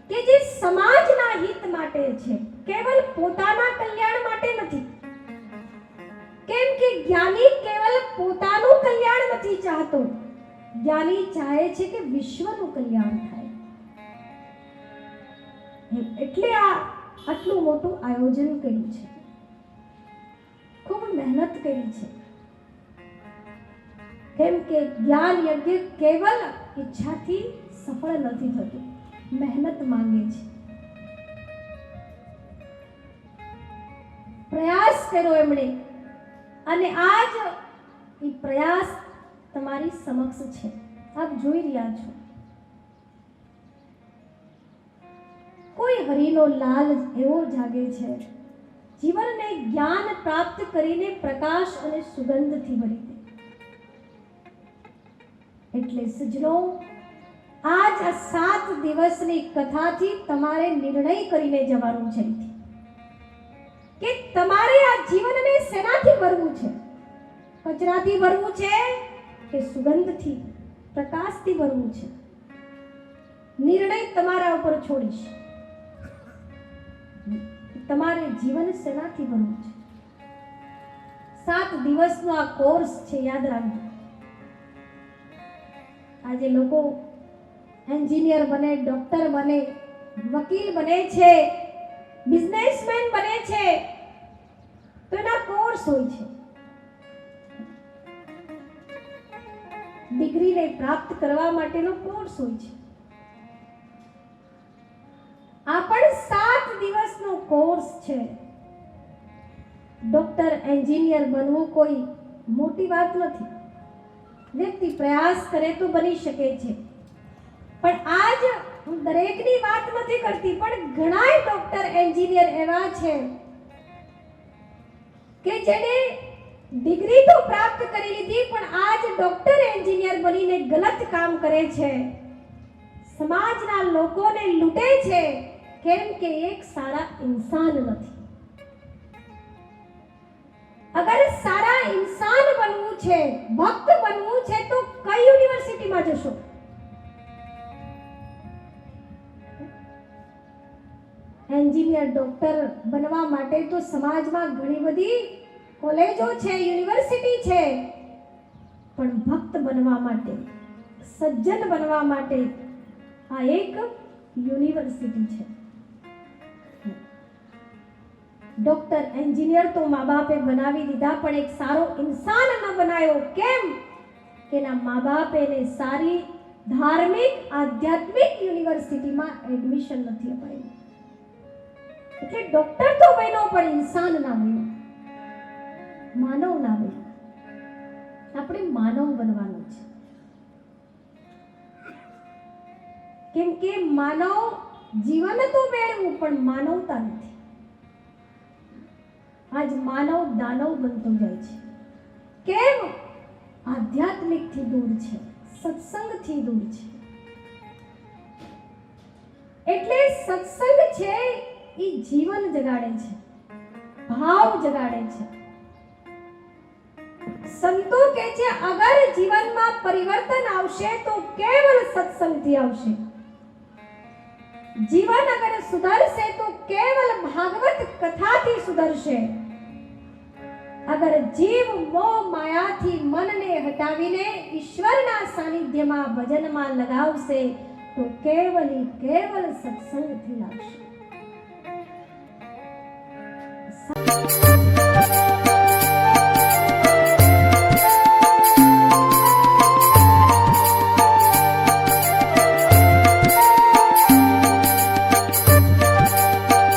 કે જે સમાજના હિત માટે છે, કેવલ પોતાના કલ્યાણ માટે નથી. કેમ કે જ્ઞાની કેવલ પોતાનું કલ્યાણ નથી ચાહતો, જ્ઞાની ચાહે છે કે વિશ્વનું કલ્યાણ થાય. એટલે આ આટલું મોટું આયોજન કર્યું છે, ખૂબ મહેનત કરી છે. કેમ કે જ્ઞાન યજ્ઞ કેવલ ઈચ્છાથી સફળ નથી થતું, મહેનત માંગે છે. પ્રયાસ કર્યો એમણે અને આજ એ પ્રયાસ તમારી સમક્ષ છે, આપ જોઈ રહ્યા છો. કોઈ હરિનો લાલ એવો જાગે છે, જીવનને જ્ઞાન પ્રાપ્ત કરીને પ્રકાશ અને સુગંધથી ભરી દે. એટલે સજનો, આજ આ 7 દિવસની કથાથી તમારે નિર્ણય કરીને જવાનું છે કે તમારે આ જીવનને શેનાથી ભરવું છે? કચરાથી ભરવું છે કે સુગંધથી, પ્રકાશથી ભરવું છે? નિર્ણય તમારા ઉપર છોડીશ. તમારે જીવન શેનાથી ભરવું છે? 7 દિવસનો આ કોર્સ છે, યાદ રાખજો. આજે લોકો એન્જિનિયર બને, ડોક્ટર બને, વકીલ બને છે, બિઝનેસમેન બને છે, તો એના કોર્સ હોય છે. ડિગ્રીને પ્રાપ્ત કરવા માટેનો કોર્સ હોય છે. આ પણ 7 દિવસનો કોર્સ છે. ડોક્ટર, એન્જિનિયર બનવું કોઈ મોટી વાત નથી. વ્યક્તિ પ્રયાસ કરે તો બની શકે છે. પણ આજ હું દરેકની વાત નથી કરતી, પણ ઘણાય ડોક્ટર, એન્જિનિયર એવા છે કે જેને ડિગ્રી તો પ્રાપ્ત કરી લીધી, પણ આજ ડોક્ટર, એન્જિનિયર બનીને ગલત કામ કરે છે, સમાજના લોકોને લૂંટે છે. કેમ કે એક સારા ઇન્સાન નથી. અગર સારા ઇન્સાન બનવું છે, ભક્ત બનવું છે, તો કઈ યુનિવર્સિટીમાં જશો? એન્જિનિયર, ડોક્ટર બનવા માટે તો સમાજમાં ઘણી બધી કોલેજો છે, યુનિવર્સિટી છે, પણ ભક્ત બનવા માટે, સજ્જન બનવા માટે આ એક યુનિવર્સિટી છે. ડોક્ટર, એન્જિનિયર તો મા બાપે બનાવી દીધા, પણ એક સારો ઇન્સાન ન બનાવ્યો. કેમ? કે એના મા બાપે એને સારી ધાર્મિક આધ્યાત્મિક યુનિવર્સિટીમાં એડમિશન નથી અપાયું. એટલે ડોક્ટર તો બન્યો પણ ઇન્સાન ના બન્યો, માનવ ના બન્યો. આપણે માનવ બનવાનું છે. કેમ કે માનવ જીવન તો મેળવું પણ માનવતા નથી. આજ માનવ દાનવ બનતો જાય છે. કેમ? આધ્યાત્મિક થી દૂર છે, સત્સંગ થી દૂર છે. એટલે સત્સંગ છે એ જીવન જગાડે છે, ભાવ જગાડે છે. સંતો કહે છે અગર જીવનમાં પરિવર્તન આવશે તો કેવલ સત્સંગથી આવશે. જીવન અગર સુધરશે તો કેવલ ભાગવત કથાથી સુધરશે. અગર જીવ મોહ માયાથી મનને હટાવીને ઈશ્વરના સાનિધ્યમાં ભજનમાં લગાવશે તો કેવલ સત્સંગથી લાગશે.